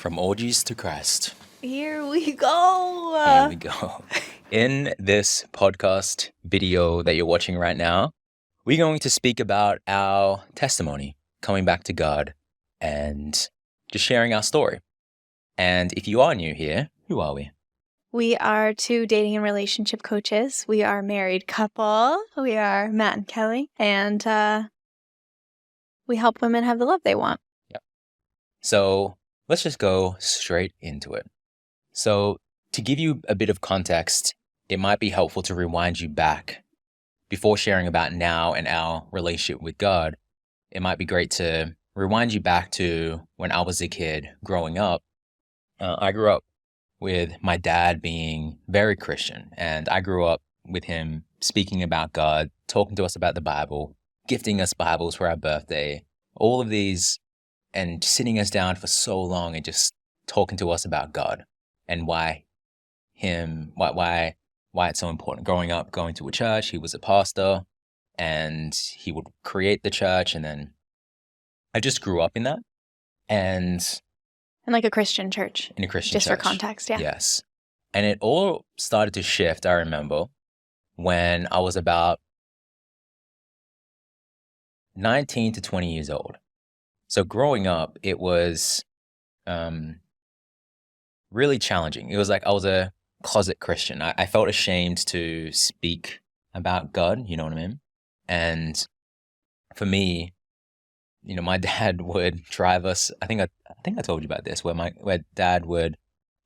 From Orgies to Christ. Here we go. Here we go. In this podcast video that you're watching right now, we're going to speak about our testimony, coming back to God, and just sharing our story. And if you are new here, who are we? We are two dating and relationship coaches. We are a married couple. We are Matt and Kelley, and we help women have the love they want. Yep. So let's just go straight into it. So to give you a bit of context, it might be helpful to rewind you back before sharing about now and our relationship with God. It might be great to rewind you back to when I was a kid growing up. I grew up with my dad being very Christian, and I grew up with him speaking about God, talking to us about the Bible, gifting us Bibles for our birthday, all of these, and sitting us down for so long and just talking to us about God and why it's so important. Growing up, going to a church, he was a pastor, and he would create the church, and then I just grew up in that. And like a Christian church. In a Christian church. Just for context, yeah. Yes. And it all started to shift, I remember, when I was about 19 to 20 years old. So growing up, it was really challenging. It was like I was a closet Christian. I felt ashamed to speak about God, you know what I mean? And for me, my dad would drive us. I think I told you about this, where dad would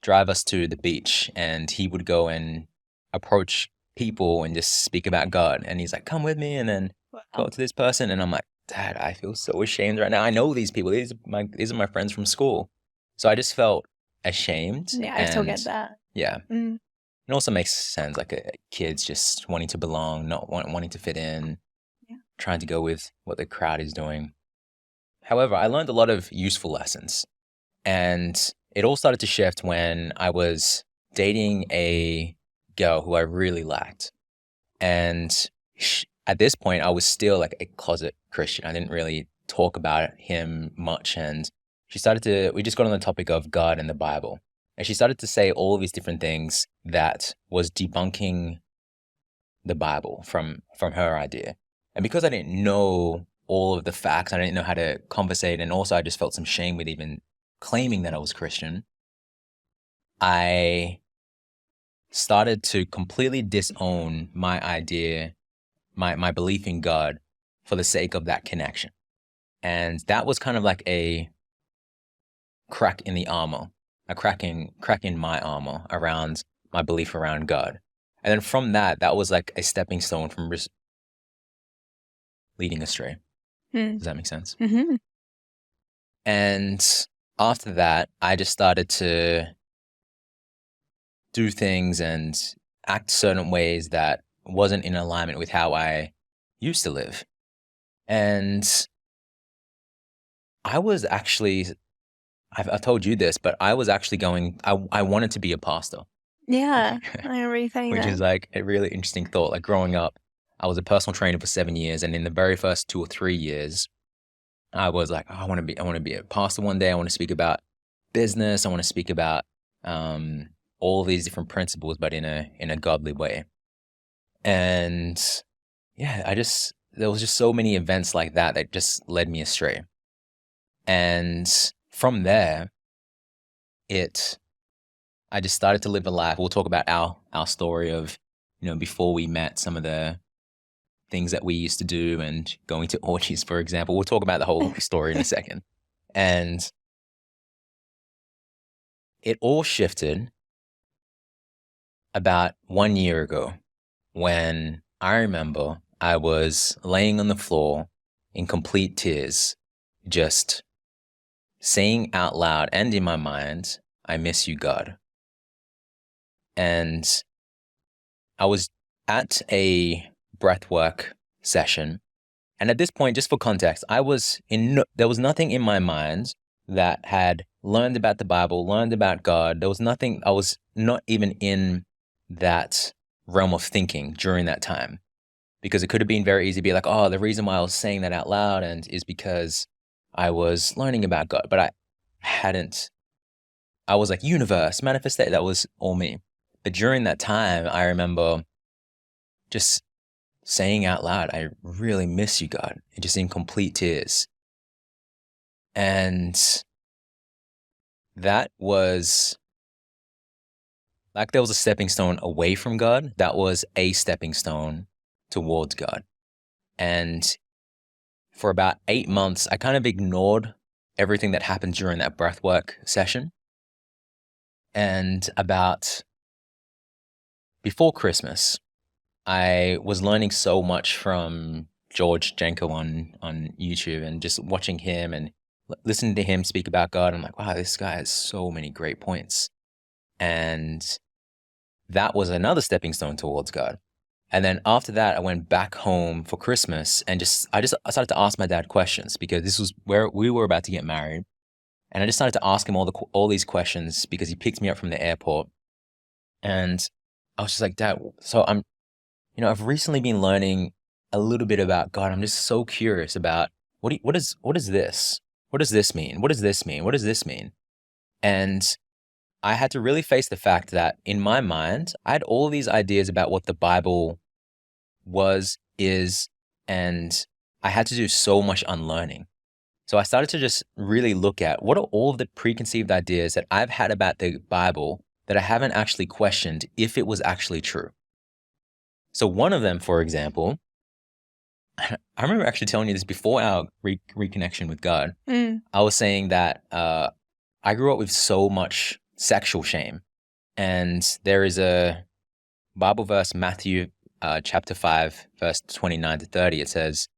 drive us to the beach, and he would go and approach people and just speak about God. And he's like, "Come with me," and then go to this person. And I'm like, "Dad, I feel so ashamed right now. I know these people. These are my friends from school." So I just felt ashamed. Yeah, I still get that. Yeah. Mm. It also makes sense, like kids just wanting to belong, not wanting to fit in, trying to go with what the crowd is doing. However, I learned a lot of useful lessons, and it all started to shift when I was dating a girl who I really liked. And at this point, I was still like a closet Christian. I didn't really talk about him much. And we just got on the topic of God and the Bible. And she started to say all of these different things that was debunking the Bible from her idea. And because I didn't know all of the facts, I didn't know how to conversate, and also I just felt some shame with even claiming that I was Christian, I started to completely disown my idea, my belief in God for the sake of that connection. And that was kind of like a crack in the armor, a crack in my armor around my belief around God. And then from that was like a stepping stone from leading astray. Does that make sense? Mm-hmm. And after that, I just started to do things and act certain ways that wasn't in alignment with how I used to live. And I was actually, I've told you this, but I was actually I wanted to be a pastor. Yeah, I remember you saying that. Which is like a really interesting thought. Like growing up, I was a personal trainer for 7 years, and in the very first 2 or 3 years, I was like, I want to be a pastor one day. I want to speak about business. I want to speak about all these different principles, but in a godly way. And yeah, there was just so many events like that just led me astray. And from there, I just started to live a life. We'll talk about our story of, before we met, some of the things that we used to do and going to orgies, for example. We'll talk about the whole story in a second. And it all shifted about 1 year ago when I remember I was laying on the floor in complete tears, just saying out loud and in my mind, "I miss you, God." And I was at a breathwork session. And at this point, just for context, there was nothing in my mind that had learned about the Bible, learned about God. There was nothing, I was not even in that realm of thinking during that time, because it could have been very easy to be like, oh, the reason why I was saying that out loud is because I was learning about God, but I hadn't I was like, universe, manifest that. That was all me. But during that time, I remember just saying out loud, I really miss you, God, and just in complete tears. And that was like there was a stepping stone away from God. That was a stepping stone towards God. And for about 8 months, I kind of ignored everything that happened during that breathwork session. And about before Christmas, I was learning so much from Janko on YouTube and just watching him and listening to him speak about God. I'm like, wow, this guy has so many great points. And that was another stepping stone towards God. And then after that, I went back home for Christmas and I started to ask my dad questions because this was where we were about to get married. And I just started to ask him all these questions because he picked me up from the airport. And I was just like, Dad, so I've recently been learning a little bit about God. I'm just so curious about what is this? What does this mean? What does this mean? What does this mean? And I had to really face the fact that in my mind, I had all these ideas about what the Bible is, and I had to do so much unlearning. So I started to just really look at what are all of the preconceived ideas that I've had about the Bible that I haven't actually questioned if it was actually true. So one of them, for example, I remember actually telling you this before our reconnection with God. I was saying that I grew up with so much sexual shame. And there is a Bible verse, Matthew chapter 5, verse 29 to 30. It says,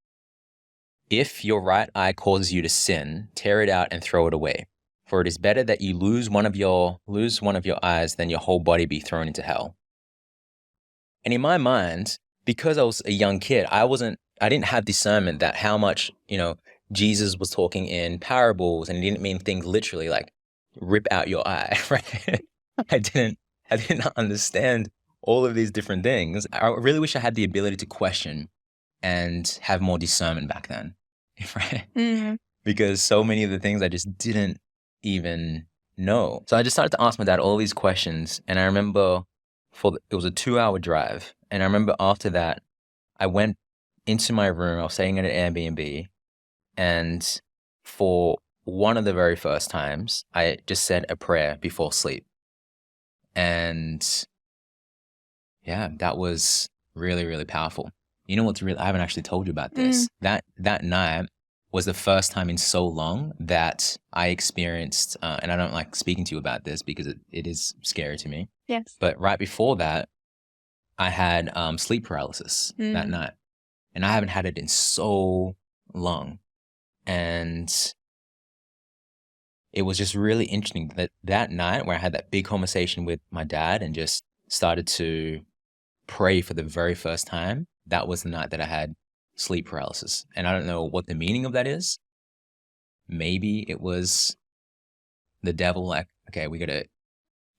if your right eye causes you to sin, tear it out and throw it away. For it is better that you lose one of your eyes than your whole body be thrown into hell. And in my mind, because I was a young kid, I didn't have discernment that how much, Jesus was talking in parables and he didn't mean things literally like rip out your eye, right? I didn't understand all of these different things. I really wish I had the ability to question and have more discernment back then, right? Mm-hmm. Because so many of the things I just didn't even know. So I just started to ask my dad all these questions. And I remember it was a 2-hour drive. And I remember after that, I went into my room. I was staying at an Airbnb. And for one of the very first times, I just said a prayer before sleep. And yeah, that was really, really powerful. You know what's I haven't actually told you about this. That night was the first time in so long that I experienced, and I don't like speaking to you about this because it is scary to me. Yes. But right before that, I had sleep paralysis that night. And I haven't had it in so long. And it was just really interesting that night where I had that big conversation with my dad and just started to pray for the very first time. That was the night that I had sleep paralysis. And I don't know what the meaning of that is. Maybe it was the devil like, okay, we got to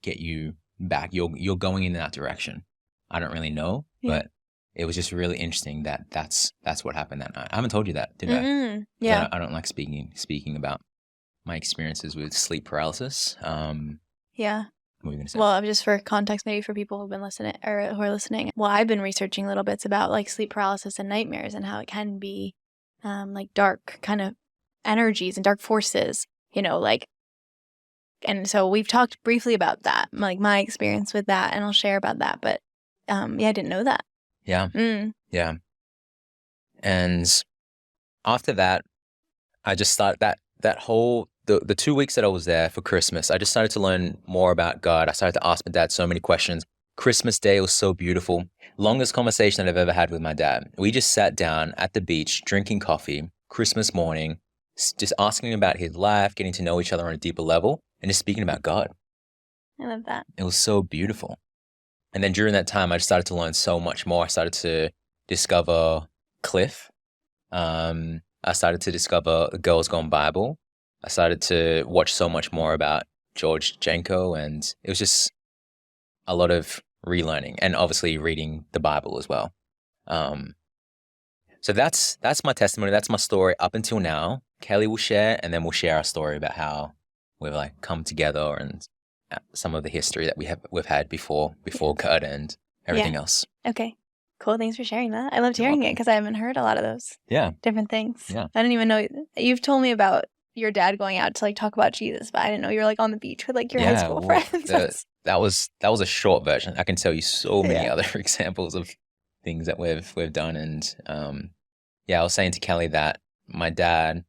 get you back. You're going in that direction. I don't really know, but it was just really interesting that's what happened that night. I haven't told you that, did I? Yeah. I don't like speaking about my experiences with sleep paralysis. Yeah. What were you going to say? Well, just for context, maybe for people who've been listening or who are listening. Well, I've been researching little bits about like sleep paralysis and nightmares and how it can be like dark kind of energies and dark forces, and so we've talked briefly about that, like my experience with that, and I'll share about that. But I didn't know that. Yeah. Yeah. And after that, I just started that whole the 2 weeks that I was there for Christmas, I just started to learn more about God. I started to ask my dad so many questions. Christmas Day was so beautiful. Longest conversation that I've ever had with my dad. We just sat down at the beach, drinking coffee, Christmas morning, just asking about his life, getting to know each other on a deeper level, and just speaking about God. I love that. It was so beautiful. And then during that time, I just started to learn so much more. I started to discover Cliff. I started to discover Girls Gone Bible. I started to watch so much more about Janko, and it was just a lot of relearning and obviously reading the Bible as well. So that's my testimony. That's my story up until now. Kelley will share, and then we'll share our story about how we've like come together and some of the history that we've had before God and everything else. Okay. Cool. Thanks for sharing that. I loved hearing it because I haven't heard a lot of those different things. Yeah. I didn't even know. You've told me about your dad going out to like talk about Jesus, but I didn't know you were like on the beach with like your high school friends. That was a short version. I can tell you so many other examples of things that we've done. And I was saying to Kelley that my dad,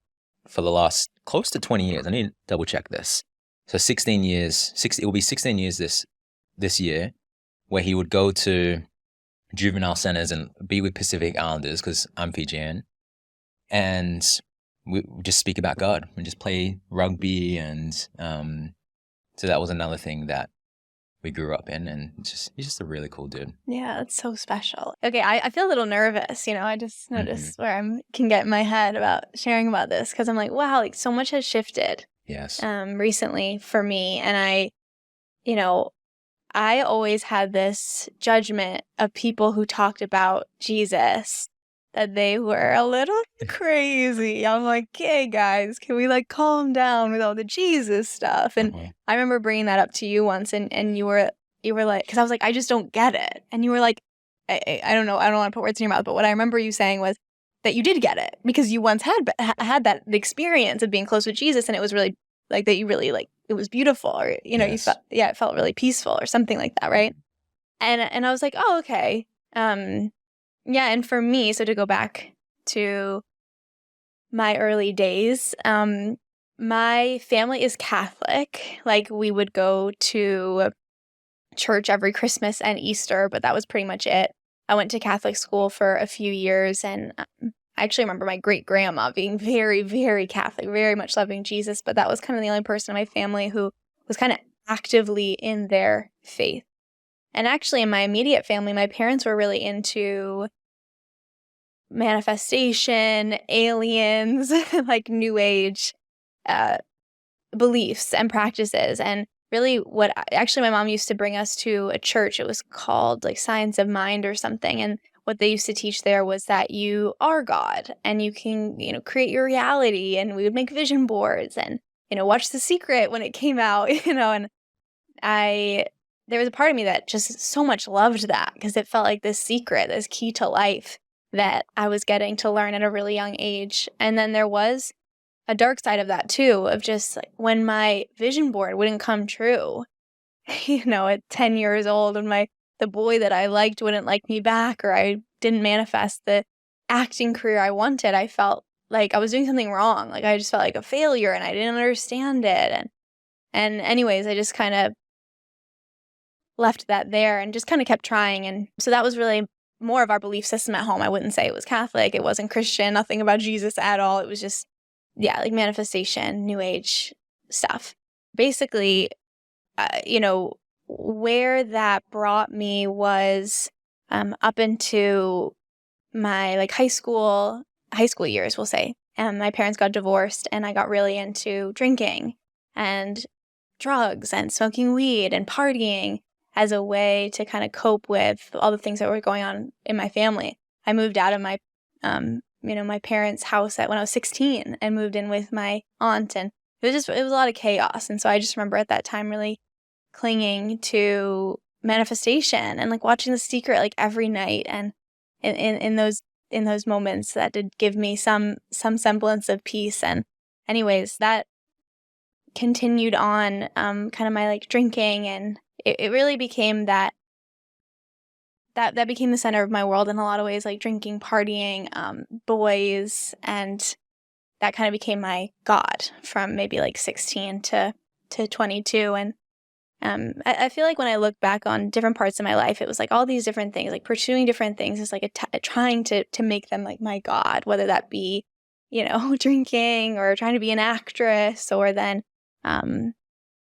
for the last close to 20 years, I need to double check this. So 16 years, it will be 16 years this year, where he would go to juvenile centers and be with Pacific Islanders, because I'm Fijian, and we just speak about God and just play rugby. And so that was another thing that we grew up in, and he's just a really cool dude. Yeah, that's so special. Okay, I feel a little nervous, I just noticed where I can get in my head about sharing about this, because I'm like, wow, like so much has shifted. Yes. Recently for me, and I always had this judgment of people who talked about Jesus, that they were a little crazy. I'm like, hey guys, can we like calm down with all the Jesus stuff? And I remember bringing that up to you once, and you were like, because I was like, I just don't get it. And you were like, I don't know, I don't want to put words in your mouth, but what I remember you saying was that you did get it, because you once had that the experience of being close with Jesus, and it was really like that you really like, it was beautiful, or you felt, it felt really peaceful or something like that, right? And I was like, oh, okay. And for me, so to go back to my early days, my family is Catholic. Like, we would go to church every Christmas and Easter, but that was pretty much it. I went to Catholic school for a few years, and I actually remember my great-grandma being very, very Catholic, very much loving Jesus, but that was kind of the only person in my family who was kind of actively in their faith. And actually, in my immediate family, my parents were really into manifestation, aliens, like New Age beliefs and practices. And really my mom used to bring us to a church. It was called like Science of Mind or something. And what they used to teach there was that you are God, and you can, create your reality. And we would make vision boards and, watch The Secret when it came out, and there was a part of me that just so much loved that, because it felt like this secret, this key to life that I was getting to learn at a really young age. And then there was a dark side of that too, of just like when my vision board wouldn't come true, at 10 years old, when the boy that I liked wouldn't like me back, or I didn't manifest the acting career I wanted, I felt like I was doing something wrong. Like I just felt like a failure, and I didn't understand it. And anyways, I just kind of left that there and just kind of kept trying. And so that was really more of our belief system at home. I wouldn't say it was Catholic. It wasn't Christian, nothing about Jesus at all. It was just, like manifestation, New Age stuff. Basically, where that brought me was up into my like high school years, we'll say. And my parents got divorced, and I got really into drinking and drugs and smoking weed and partying as a way to kind of cope with all the things that were going on in my family. I moved out of my, my parents' house when I was 16 and moved in with my aunt, and it was a lot of chaos. And so I just remember at that time really clinging to manifestation and like watching The Secret like every night, and in those moments that did give me some semblance of peace. And anyways, that continued on kind of my like drinking, and it really became that became the center of my world in a lot of ways, like drinking, partying, boys, and that kind of became my God from maybe like 16 to 22. And I feel like when I look back on different parts of my life, it was like all these different things, like pursuing different things is like trying to make them like my God, whether that be, drinking, or trying to be an actress, or then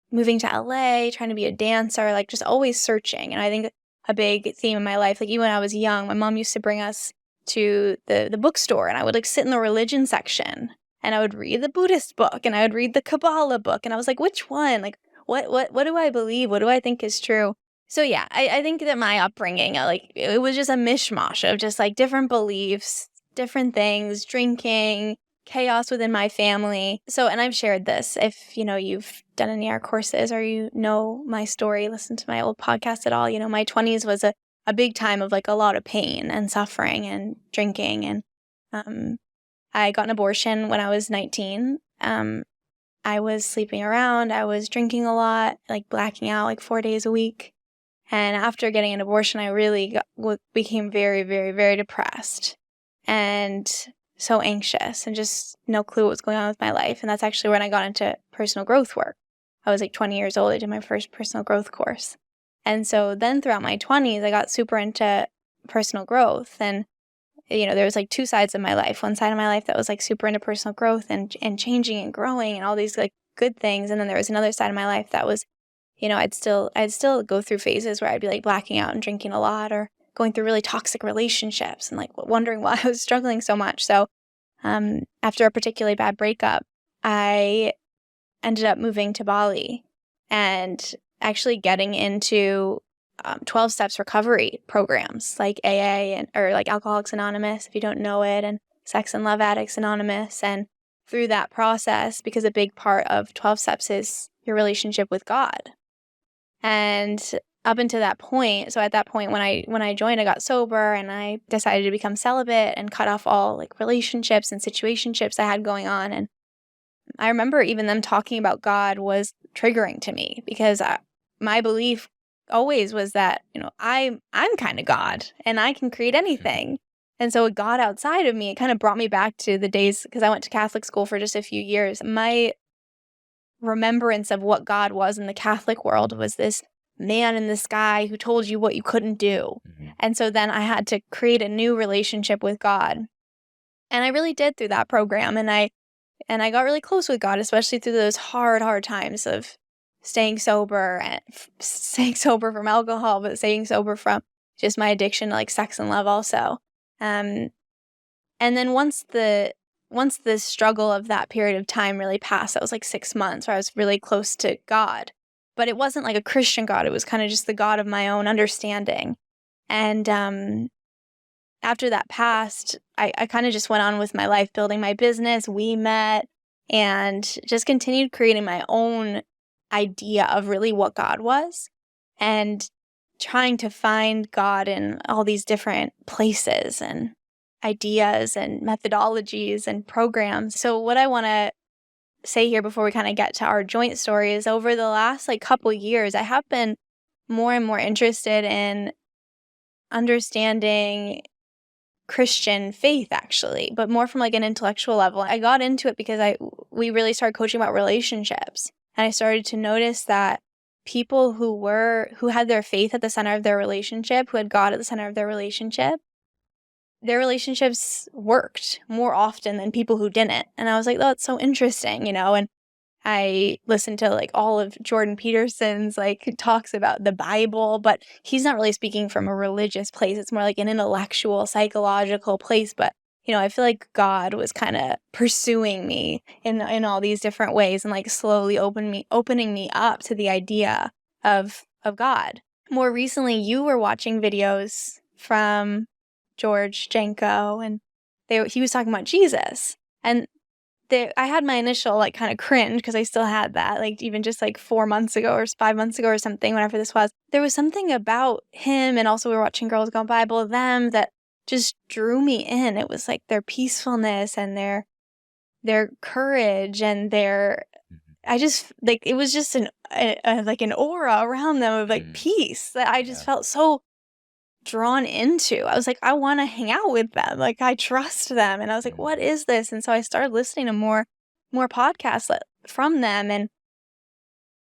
moving to LA, trying to be a dancer, like just always searching. And I think a big theme in my life, like even when I was young, my mom used to bring us to the bookstore, and I would like sit in the religion section, and I would read the Buddhist book, and I would read the Kabbalah book, and I was like, which one? Like, what do I believe? What do I think is true? So yeah, I think that my upbringing, like it was just a mishmash of just like different beliefs, different things, drinking, chaos within my family. So, and I've shared this. If, you've done any of our courses or you know my story, listen to my old podcast at all, my 20s was a big time of like a lot of pain and suffering and drinking. And I got an abortion when I was 19. I was sleeping around. I was drinking a lot, like blacking out like 4 days a week. And after getting an abortion, I really became very, very, very depressed and so anxious and just no clue what was going on with my life. And that's actually when I got into personal growth work. I was like 20 years old. I did my first personal growth course. And so then throughout my 20s, I got super into personal growth. And, there was like two sides of my life. One side of my life that was like super into personal growth and changing and growing and all these like good things. And then there was another side of my life that was, I'd still go through phases where I'd be like blacking out and drinking a lot or going through really toxic relationships and like wondering why I was struggling so much. So after a particularly bad breakup, I ended up moving to Bali and actually getting into 12 steps recovery programs like AA or like Alcoholics Anonymous, if you don't know it, and Sex and Love Addicts Anonymous. And through that process, because a big part of 12 steps is your relationship with God. And up until that point, so at that point when I joined, I got sober and I decided to become celibate and cut off all like relationships and situationships I had going on. And I remember even them talking about God was triggering to me because my belief always was that, I'm kind of God and I can create anything. And so with God outside of me, it kind of brought me back to the days, because I went to Catholic school for just a few years. My remembrance of what God was in the Catholic world was this man in the sky who told you what you couldn't do. Mm-hmm. And so then I had to create a new relationship with God. And I really did through that program. And I got really close with God, especially through those hard times of staying sober from alcohol, but staying sober from just my addiction to like sex and love also. And then once the struggle of that period of time really passed, that was like 6 months where I was really close to God. But it wasn't like a Christian God. It was kind of just the God of my own understanding. And after that passed, I kind of just went on with my life, building my business. We met and just continued creating my own idea of really what God was and trying to find God in all these different places and ideas and methodologies and programs. So what I want to say here before we kind of get to our joint story is over the last like couple years, I have been more and more interested in understanding Christian faith actually, but more from like an intellectual level. I got into it because we really started coaching about relationships. And I started to notice that people who had their faith at the center of their relationship, who had God at the center of their relationships worked more often than people who didn't. And I was like, oh, that's so interesting, and I listened to like all of Jordan Peterson's like talks about the Bible, but he's not really speaking from a religious place. It's more like an intellectual, psychological place. But I feel like God was kind of pursuing me in all these different ways and like slowly opening me up to the idea of God. More recently, you were watching videos from George Janko, and he was talking about Jesus. And I had my initial like kind of cringe because I still had that, like even just like 4 months ago or 5 months ago or something, whenever this was. There was something about him, and also we were watching Girls Gone Bible, them, that just drew me in. It was like their peacefulness and their courage and I just like, it was just like an aura around them of like peace that I just felt so drawn into. I was like, I want to hang out with them. Like, I trust them. And I was like, what is this? And so I started listening to more podcasts from them. And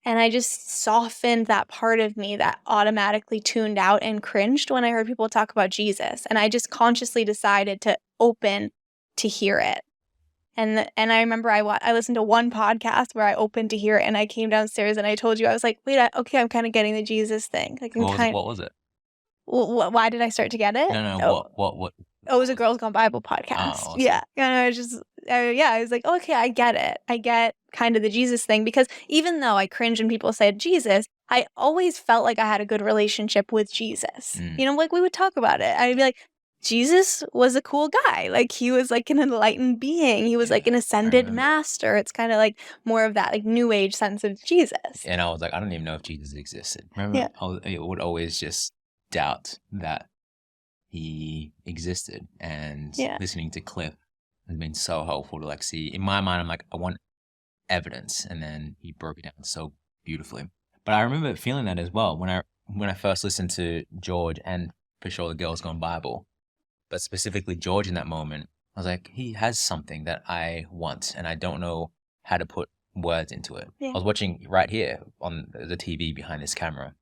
I just softened that part of me that automatically tuned out and cringed when I heard people talk about Jesus. And I just consciously decided to open to hear it. And I remember I listened to one podcast where I opened to hear it, and I came downstairs and I told you, I was like, wait, okay, I'm kind of getting the Jesus thing. Like, what was it? Why did I start to get it? No. What? Oh, it was a Girls Gone Bible podcast. Oh, awesome. Yeah. And I was just, I was like, okay, I get it. I get kind of the Jesus thing, because even though I cringe when people said Jesus, I always felt like I had a good relationship with Jesus. Like we would talk about it. I'd be like, Jesus was a cool guy. Like, he was like an enlightened being. He was like an ascended master. It's kind of like more of that like new age sense of Jesus. And I was like, I don't even know if Jesus existed. Remember, I would always just doubt that he existed. And listening to Cliff has been so helpful to like see. In my mind, I'm like, I want evidence. And then he broke it down so beautifully. But I remember feeling that as well when I first listened to George, and for sure the Girls Gone Bible, but specifically George in that moment. I was like, he has something that I want, and I don't know how to put words into it. I was watching right here on the TV behind this camera.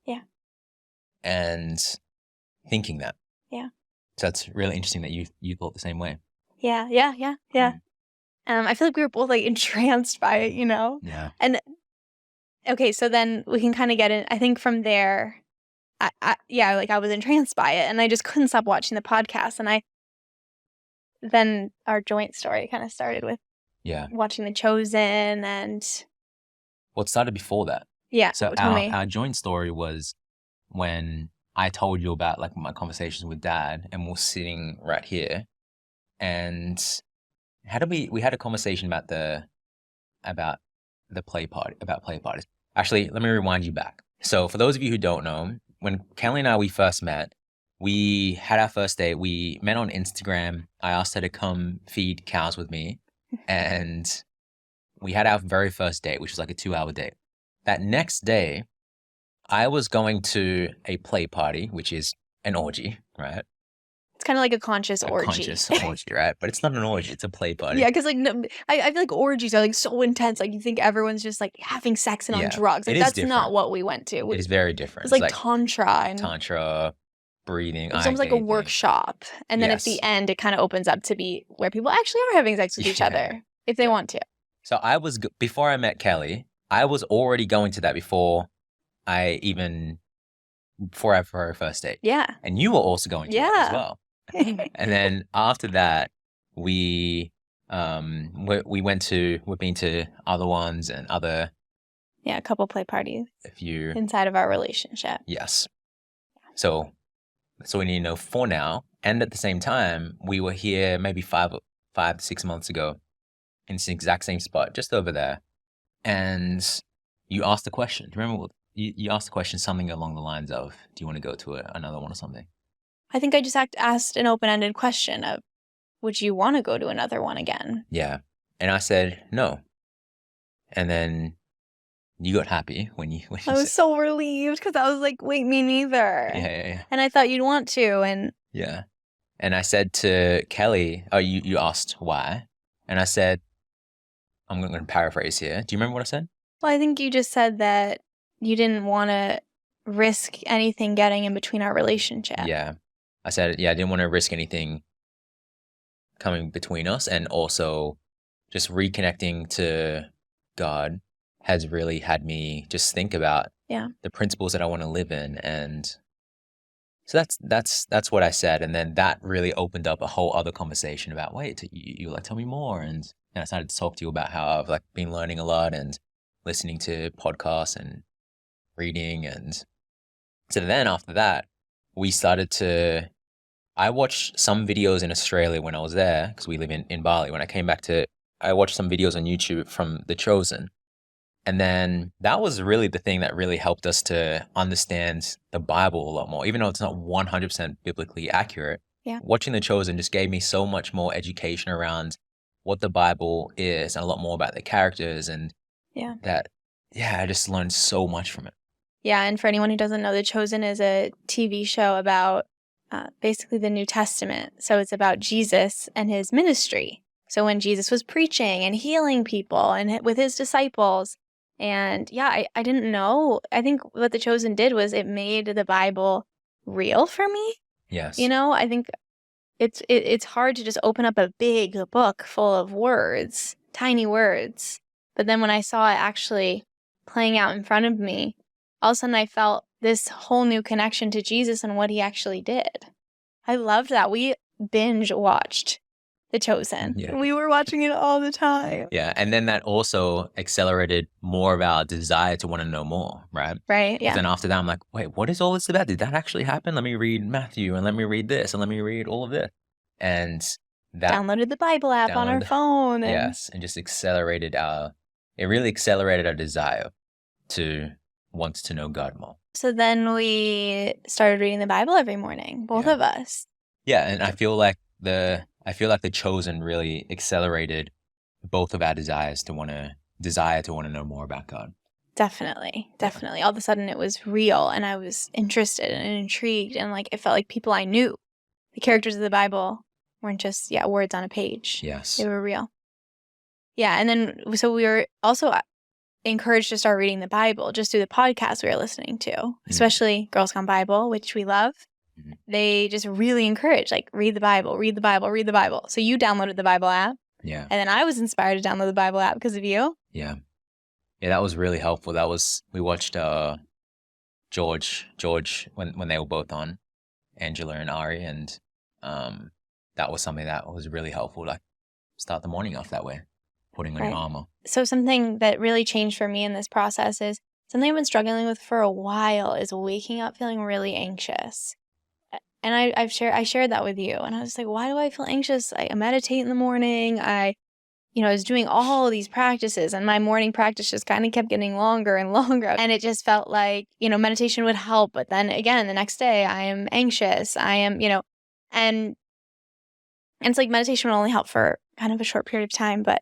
And thinking that. So that's really interesting that you thought the same way. Yeah. I feel like we were both like entranced by it, you know? Yeah. And okay, so then we can kind of get in. I think from there, I was entranced by it, and I just couldn't stop watching the podcast. And then our joint story kind of started with watching The Chosen, and well, it started before that. Yeah. So our joint story was when I told you about like my conversations with Dad, and we're sitting right here, and we had a conversation about the play parties. Actually, let me rewind you back. So for those of you who don't know, when Kelley and we first met, we had our first date. We met on Instagram. I asked her to come feed cows with me, and we had our very first date, which was like a 2-hour date. That next day, I was going to a play party, which is an orgy, right? It's kind of like a conscious orgy. Conscious orgy, right? But it's not an orgy, it's a play party. Yeah, because like I feel like orgies are like so intense. Like you think everyone's just like having sex and on drugs. Like that's not what we went to. It is very different. It's like tantra, breathing. It's almost like a workshop. And then at the end, it kind of opens up to be where people actually are having sex with each other if they want to. So before I met Kelley, I was already going to that before our very first date. Yeah. And you were also going to that as well. And then after that, we've been to other ones and other. Yeah, a couple play parties. A few. Inside of our relationship. Yes. So we need to know for now. And at the same time, we were here maybe 5 to 6 months ago in this exact same spot, just over there. And you asked the question. Do you remember you asked the question something along the lines of, do you want to go to another one or something? I think I just asked an open-ended question of, would you want to go to another one again? Yeah. And I said, no. And then you got happy when you I was so relieved because I was like, wait, me neither. Yeah. And I thought you'd want to. And yeah. And I said to Kelley, you asked why. And I said, I'm going to paraphrase here. Do you remember what I said? Well, I think you just said that you didn't want to risk anything getting in between our relationship. Yeah. I said, I didn't want to risk anything coming between us. And also just reconnecting to God has really had me just think about the principles that I want to live in. And so that's what I said. And then that really opened up a whole other conversation about, wait, you like, tell me more. And I started to talk to you about how I've like been learning a lot and listening to podcasts and reading. And so then after that, I watched some videos in Australia when I was there, because we live in Bali. When I came back I watched some videos on YouTube from The Chosen. And then that was really the thing that really helped us to understand the Bible a lot more, even though it's not 100% biblically accurate. Yeah. Watching The Chosen just gave me so much more education around what the Bible is and a lot more about the characters and I just learned so much from it. Yeah, and for anyone who doesn't know, The Chosen is a TV show about basically the New Testament. So it's about Jesus and his ministry. So when Jesus was preaching and healing people and with his disciples. And I didn't know. I think what The Chosen did was it made the Bible real for me. Yes. You know, I think it's hard to just open up a big book full of words, tiny words. But then when I saw it actually playing out in front of me, all of a sudden I felt this whole new connection to Jesus and what he actually did. I loved that. We binge watched The Chosen. Yeah. We were watching it all the time. Yeah. And then that also accelerated more of our desire to want to know more, right? Right. Yeah. Then after that, I'm like, wait, what is all this about? Did that actually happen? Let me read Matthew and let me read this and let me read all of this. And that downloaded the Bible app on our phone. And yes. And just it really accelerated our desire to want to know God more. So then we started reading the Bible every morning, both of us. Yeah. And I feel like the Chosen really accelerated both of our desire to want to know more about God. Definitely. All of a sudden it was real and I was interested and intrigued and like it felt like people I knew. The characters of the Bible weren't just words on a page. Yes. They were real. Yeah, and then so we were also encouraged to start reading the Bible just through the podcast we were listening to, especially Girls Gone Bible, which we love. They just really encourage, like, read the Bible, read the Bible, read the Bible. So you downloaded the Bible app. Yeah. And then I was inspired to download the Bible app because of you. Yeah. Yeah, that was really helpful. We watched George when they were both on, Angela and Ari, and that was something that was really helpful. Like, start the morning off that way, putting on your armor. So something that really changed for me in this process is something I've been struggling with for a while is waking up feeling really anxious. And I shared that with you. And I was like, why do I feel anxious? I meditate in the morning. I was doing all these practices and my morning practice just kind of kept getting longer and longer. And it just felt like, meditation would help. But then again, the next day I am anxious. I am, and it's like meditation would only help for kind of a short period of time. But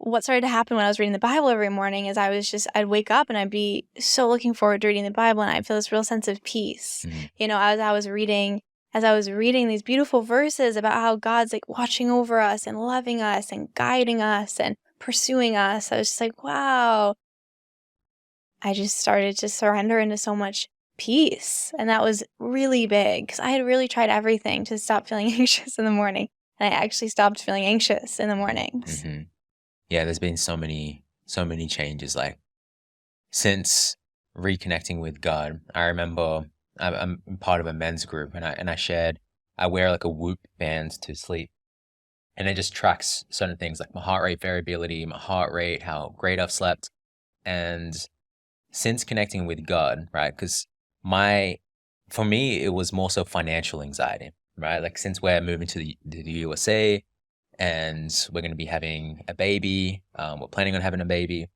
what started to happen when I was reading the Bible every morning is I'd wake up and I'd be so looking forward to reading the Bible and I'd feel this real sense of peace. As I was reading these beautiful verses about how God's like watching over us and loving us and guiding us and pursuing us, I was just like, wow. I just started to surrender into so much peace. And that was really big because I had really tried everything to stop feeling anxious in the morning. And I actually stopped feeling anxious in the mornings. Yeah, there's been so many changes. Like, since reconnecting with God, I remember I'm part of a men's group, and I wear like a Whoop band to sleep, and it just tracks certain things like my heart rate variability, my heart rate, how great I've slept. And since connecting with God, right? Because for me, it was more so financial anxiety, right? Like, since we're moving to the USA. And we're going to be having a baby. We're planning on having a baby.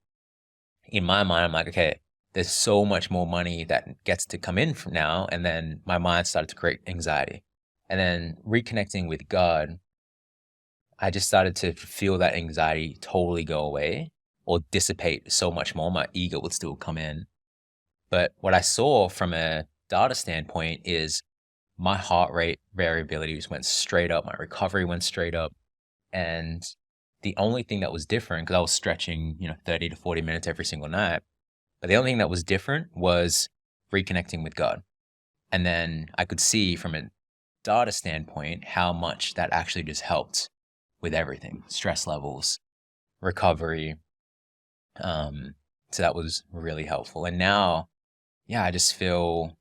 In my mind, I'm like, okay, there's so much more money that gets to come in from now. And then my mind started to create anxiety. And then reconnecting with God, I just started to feel that anxiety totally go away or dissipate so much more. My ego would still come in. But what I saw from a data standpoint is my heart rate variability just went straight up. My recovery went straight up. And the only thing that was different, because I was stretching, 30 to 40 minutes every single night, but the only thing that was different was reconnecting with God. And then I could see from a data standpoint how much that actually just helped with everything, stress levels, recovery. So that was really helpful. And now, I just feel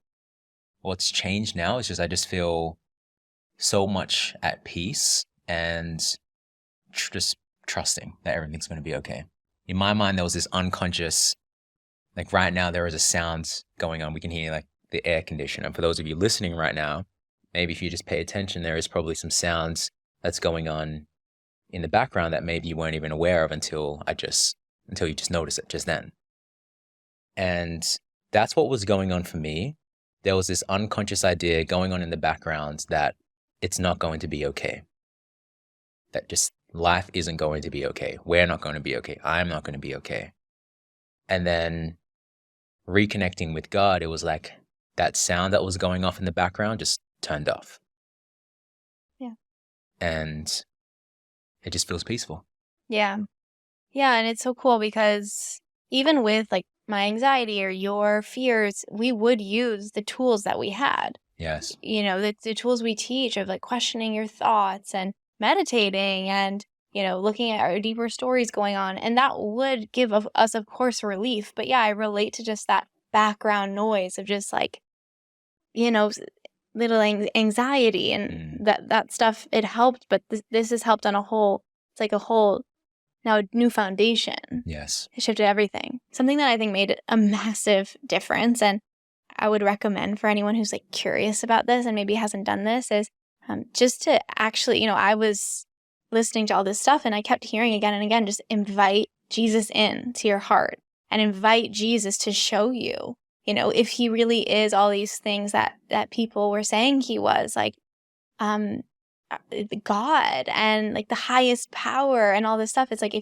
what's changed now is just I just feel so much at peace and just trusting that everything's going to be okay. In my mind, there was this unconscious, like right now, there is a sound going on. We can hear like the air conditioner. For those of you listening right now, maybe if you just pay attention, there is probably some sounds that's going on in the background that maybe you weren't even aware of until you just notice it just then. And that's what was going on for me. There was this unconscious idea going on in the background that it's not going to be okay. That just life isn't going to be okay. We're not going to be okay. I'm not going to be okay. And then reconnecting with God, it was like that sound that was going off in the background just turned off. Yeah. And it just feels peaceful. Yeah. Yeah. And it's so cool because even with like my anxiety or your fears, we would use the tools that we had. Yes. The tools we teach of like questioning your thoughts and meditating and, looking at our deeper stories going on. And that would give us, of course, relief. But yeah, I relate to just that background noise of just like, little anxiety, and that stuff, it helped, but this has helped on it's like a whole, now a new foundation. Yes. It shifted everything. Something that I think made a massive difference, and I would recommend for anyone who's like curious about this and maybe hasn't done this, is just to actually, I was listening to all this stuff and I kept hearing again and again, just invite Jesus in to your heart and invite Jesus to show you, if he really is all these things that people were saying he was, like God and like the highest power and all this stuff. It's like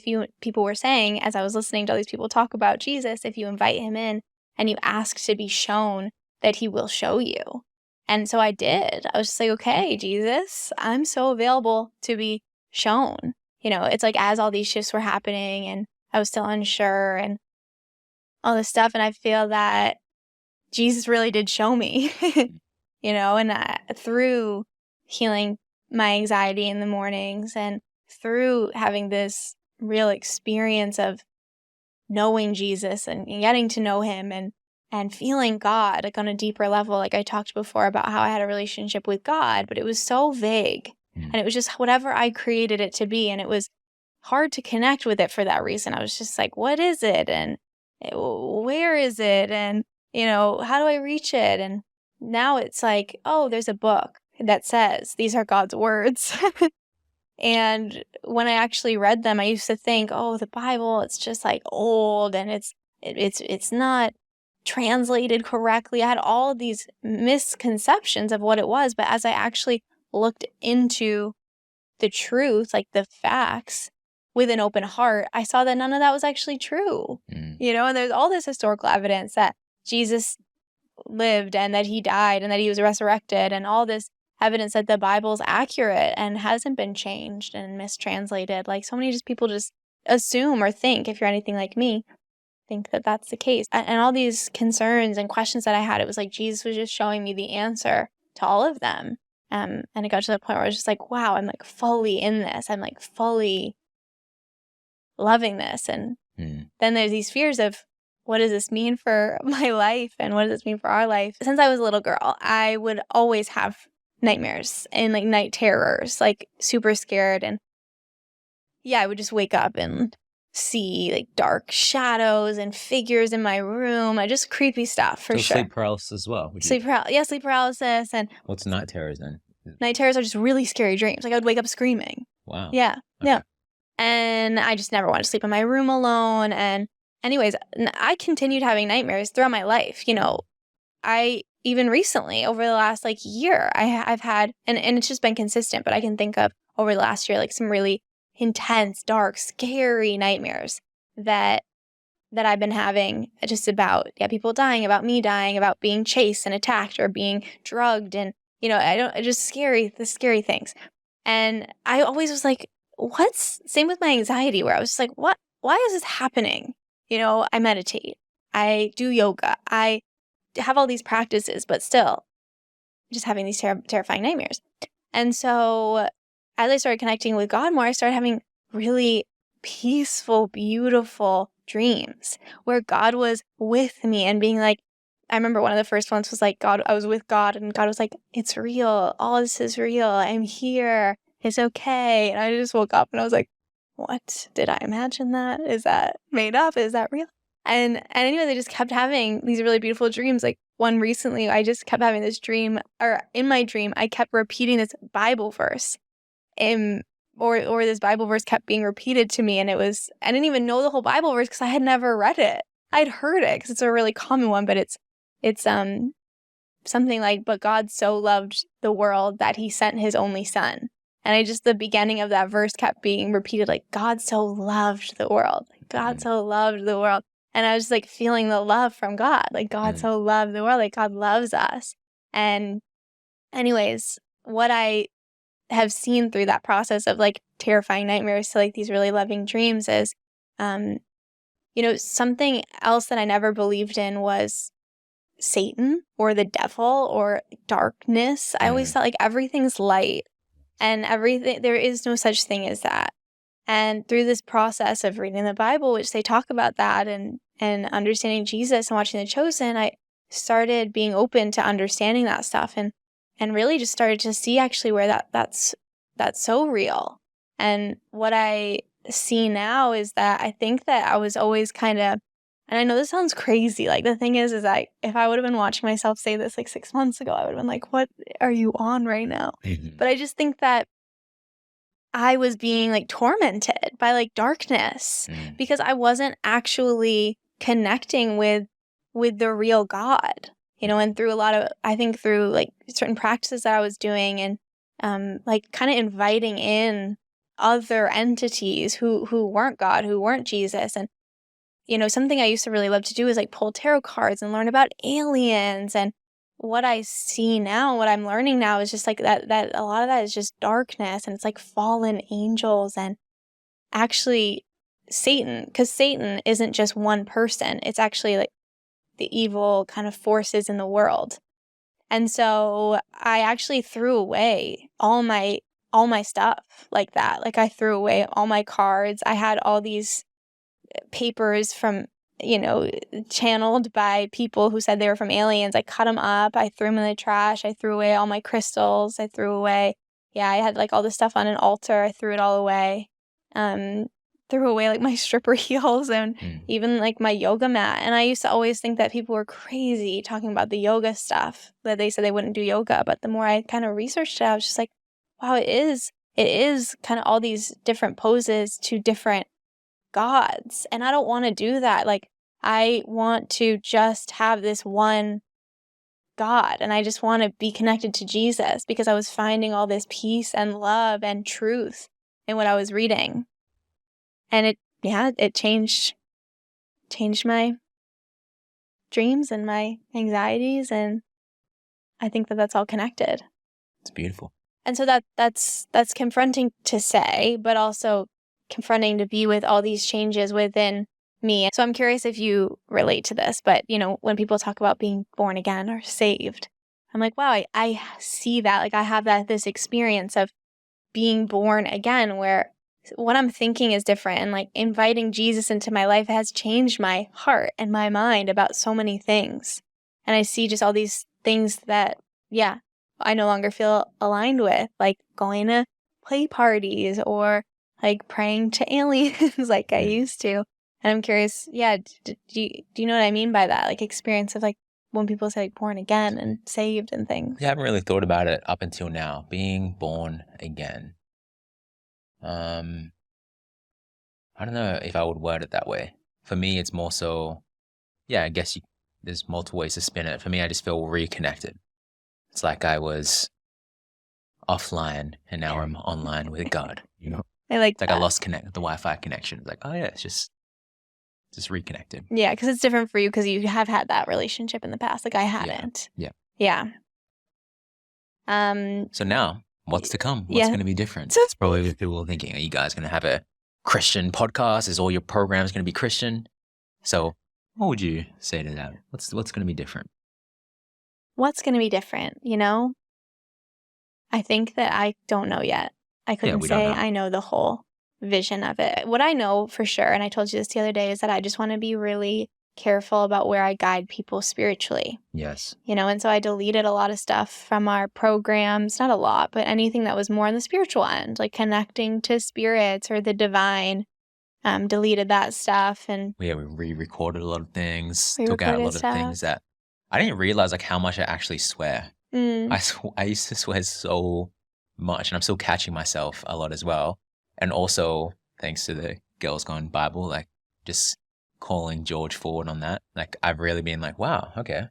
people were saying, as I was listening to all these people talk about Jesus, if you invite him in and you ask to be shown, that he will show you. And so I did. I was just like, okay, Jesus, I'm so available to be shown. It's like as all these shifts were happening and I was still unsure and all this stuff, and I feel that Jesus really did show me, and through healing my anxiety in the mornings and through having this real experience of knowing Jesus and getting to know him and feeling God like on a deeper level. Like I talked before about how I had a relationship with God, but it was so vague and it was just whatever I created it to be. And it was hard to connect with it for that reason. I was just like, what is it? And where is it? And, how do I reach it? And now it's like, oh, there's a book that says these are God's words. And when I actually read them, I used to think, oh, the Bible, it's just like old and it's not translated correctly. I had all of these misconceptions of what it was. But as I actually looked into the truth, like the facts, with an open heart, I saw that none of that was actually true. And there's all this historical evidence that Jesus lived and that he died and that he was resurrected, and all this evidence that the Bible's accurate and hasn't been changed and mistranslated. Like so many people just assume or think, if you're anything like me, think that that's the case. And all these concerns and questions that I had, it was like Jesus was just showing me the answer to all of them. And it got to the point where I was just like, wow, I'm like fully in this. I'm like fully loving this. And then there's these fears of, what does this mean for my life? And what does this mean for our life? Since I was a little girl, I would always have nightmares and like night terrors, like super scared. And yeah, I would just wake up and see like dark shadows and figures in my room. Just creepy stuff for sure. Sleep paralysis as well. Sleep paralysis. And what's night terrors then? Night terrors are just really scary dreams. Like I would wake up screaming. Wow. Yeah. Okay. Yeah. And I just never wanted to sleep in my room alone. And anyways, I continued having nightmares throughout my life. I even recently, over the last like year, I've had, and it's just been consistent, but I can think of over the last year, like some really intense, dark, scary nightmares that I've been having, just about people dying, about me dying, about being chased and attacked or being drugged, and the scary things. And I always was like, same with my anxiety, where I was just like, why is this happening? I meditate, I do yoga, I have all these practices, but still just having these terrifying nightmares. And so as I started connecting with God more, I started having really peaceful, beautiful dreams where God was with me and being like, I remember one of the first ones was like, I was with God and God was like, it's real. All this is real. I'm here. It's okay. And I just woke up and I was like, what? Did I imagine that? Is that made up? Is that real? And anyway, they just kept having these really beautiful dreams. Like one recently, I just kept having this dream, or in my dream, I kept repeating this Bible verse. Or this Bible verse kept being repeated to me. And I didn't even know the whole Bible verse because I had never read it. I'd heard it because it's a really common one, but it's something like, but God so loved the world that he sent his only son. And the beginning of that verse kept being repeated, like, God so loved the world. Like, God so loved the world. And I was just like feeling the love from God. Like, God so loved the world. Like, God loves us. And anyways, what I have seen through that process of like terrifying nightmares to like these really loving dreams is, something else that I never believed in was Satan or the devil or darkness. I always thought like everything's light. And there is no such thing as that. And through this process of reading the Bible, which they talk about that, and understanding Jesus and watching The Chosen, I started being open to understanding that stuff. And really just started to see actually where that's so real. And what I see now is that I think that I was always kind of, and I know this sounds crazy. Like, the thing is that if I would have been watching myself say this like 6 months ago, I would have been like, what are you on right now? But I just think that I was being like tormented by like darkness because I wasn't actually connecting with the real God, and through a lot of, I think through like certain practices that I was doing and like kind of inviting in other entities who weren't God, who weren't Jesus. And something I used to really love to do is like pull tarot cards and learn about aliens. And what I see now, what I'm learning now is just like that a lot of that is just darkness, and it's like fallen angels and actually Satan, because Satan isn't just one person. It's actually like the evil kind of forces in the world. And so I actually threw away all my stuff like that. Like, I threw away all my cards. I had all these papers from, channeled by people who said they were from aliens. I cut them up. I threw them in the trash. I threw away all my crystals. I threw away, I had like all this stuff on an altar. I threw it all away. Threw away like my stripper heels and even like my yoga mat. And I used to always think that people were crazy talking about the yoga stuff, that they said they wouldn't do yoga. But the more I kind of researched it, I was just like, wow, it is kind of all these different poses to different gods. And I don't want to do that. Like, I want to just have this one God, and I just want to be connected to Jesus, because I was finding all this peace and love and truth in what I was reading. And it changed my dreams and my anxieties, and I think that that's all connected. It's beautiful. And so that's confronting to say, but also confronting to be with all these changes within me. So I'm curious if you relate to this, but when people talk about being born again or saved, I'm like, wow, I see that. Like, I have this experience of being born again, where what I'm thinking is different, and like inviting Jesus into my life has changed my heart and my mind about so many things. And I see just all these things that, I no longer feel aligned with, like going to play parties or like praying to aliens like I used to. And I'm curious, do you know what I mean by that? Like, experience of like when people say like born again and saved and things. I haven't really thought about it up until now. Being born again. I don't know if I would word it that way. For me, it's more so, I guess there's multiple ways to spin it. For me, I just feel reconnected. It's like I was offline and now I'm online with God, I like it's like I lost the Wi-Fi connection. It's like, oh yeah, it's just reconnected. Yeah, because it's different for you because you have had that relationship in the past. Like, I hadn't. Yeah. So now, what's to come? What's going to be different? It's probably what people are thinking. Are you guys going to have a Christian podcast? Is all your programs going to be Christian? So what would you say to that? What's going to be different? What's going to be different, I think that I don't know yet. I couldn't say I know the whole vision of it. What I know for sure, and I told you this the other day, is that I just want to be really careful about where I guide people spiritually. Yes. And so I deleted a lot of stuff from our programs, not a lot, but anything that was more on the spiritual end, like connecting to spirits or the divine. Deleted that stuff. And we re-recorded a lot of things, took out a lot of things that I didn't realize like how much I actually swear. I used to swear so much, and I'm still catching myself a lot as well. And also, thanks to the Girls Gone Bible, like just calling George forward on that. Like, I've really been like, wow, okay.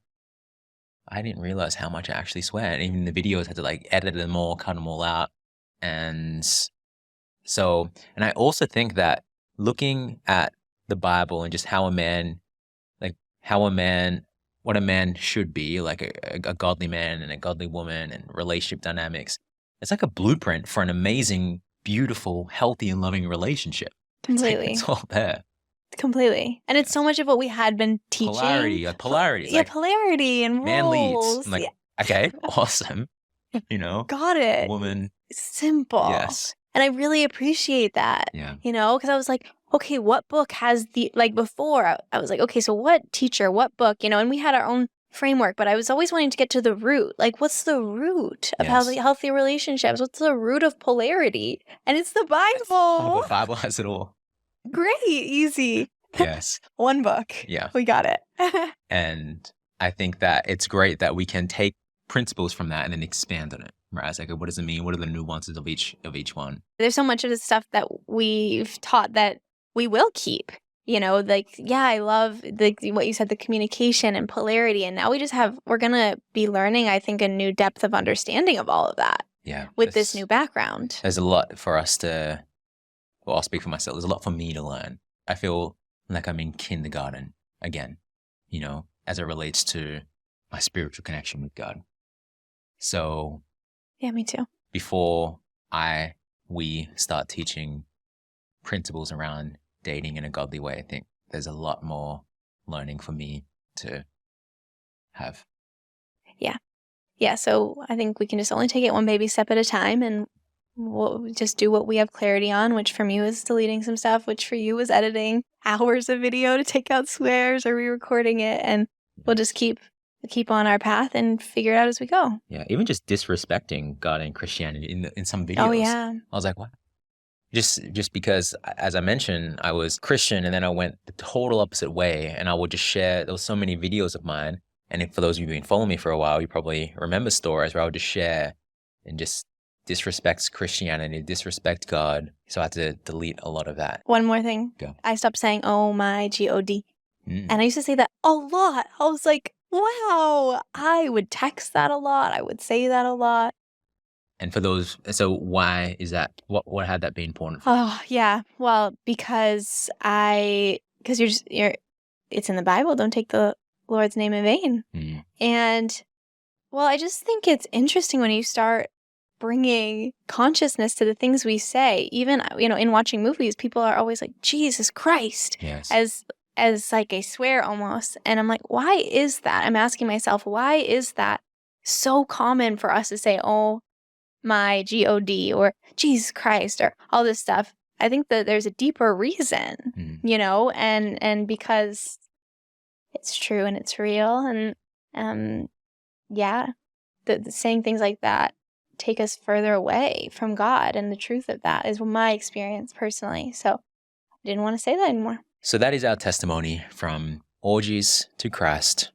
I didn't realize how much I actually swear. And even the videos, I had to like edit them all, cut them all out. And so, and I also think that looking at the Bible and just how what a man should be, like a godly man and a godly woman and relationship dynamics, it's like a blueprint for an amazing, beautiful, healthy, and loving relationship. Completely. It's all there. Completely. And it's so much of what we had been teaching. Polarity. Yeah, polarity and man roles. leads. I'm like, okay, awesome. Got it. Woman. Simple. Yes. And I really appreciate that. Yeah. Because I was like, okay, what book has before I was like, okay, so what teacher, what book, and we had our own framework, but I was always wanting to get to the root. Like, what's the root of healthy relationships? What's the root of polarity? And it's the Bible. The Bible has it all. Great, easy. Yes. One book. Yeah. We got it. And I think that it's great that we can take principles from that and then expand on it. Right? It's like, what does it mean? What are the nuances of each one? There's so much of the stuff that we've taught that we will keep. You know, like, yeah, I love what you said, the communication and polarity. And now we're going to be learning, I think, a new depth of understanding of all of that. Yeah. With this new background. There's a lot for us to, well, I'll speak for myself. There's a lot for me to learn. I feel like I'm in kindergarten again, you know, as it relates to my spiritual connection with God. So. Yeah, me too. Before we start teaching principles around dating in a godly way, I think there's a lot more learning for me to have. Yeah. Yeah, so I think we can just only take it one baby step at a time, and we'll just do what we have clarity on, which for me was deleting some stuff, which for you was editing hours of video to take out swears or re-recording it, and we'll just keep on our path and figure it out as we go. Yeah, even just disrespecting God and Christianity in some videos. Oh, yeah. I was like, what? Just because, as I mentioned, I was Christian and then I went the total opposite way, and I would just share, there was so many videos of mine, and for those of you who've been following me for a while, you probably remember stories where I would just share and just disrespect Christianity, disrespect God. So I had to delete a lot of that. One more thing. Go. I stopped saying, oh my God. And I used to say that a lot. I was like, wow, I would text that a lot. I would say that a lot. And for those, so why is that? What had that been important for? Oh, yeah. Well, because it's in the Bible. Don't take the Lord's name in vain. And, well, I just think it's interesting when you start bringing consciousness to the things we say. Even, you know, in watching movies, people are always like, Jesus Christ, yes. as like a swear almost. And I'm like, why is that? I'm asking myself, why is that so common for us to say, oh, my God, or Jesus Christ, or all this stuff? I think that there's a deeper reason, you know, and because it's true and it's real. And the saying things like that take us further away from God, and the truth of that is my experience personally. So I didn't want to say that anymore. So that is our testimony from Orgies to Christ.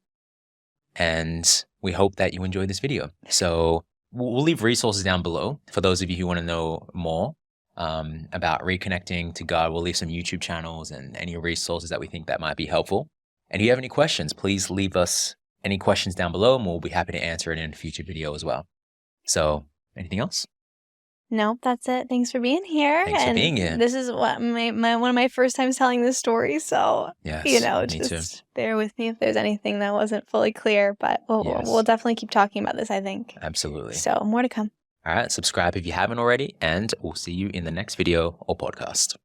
And we hope that you enjoyed this video. So we'll leave resources down below for those of you who want to know more about reconnecting to God. We'll leave some YouTube channels and any resources that we think that might be helpful. And if you have any questions, please leave us any questions down below, and we'll be happy to answer it in a future video as well. So anything else? Nope, that's it. Thanks for being here. Thanks for being here. This is what one of my first times telling this story. So, yes, you know, just bear with me if there's anything that wasn't fully clear. But we'll definitely keep talking about this, I think. Absolutely. So more to come. All right, subscribe if you haven't already, and we'll see you in the next video or podcast.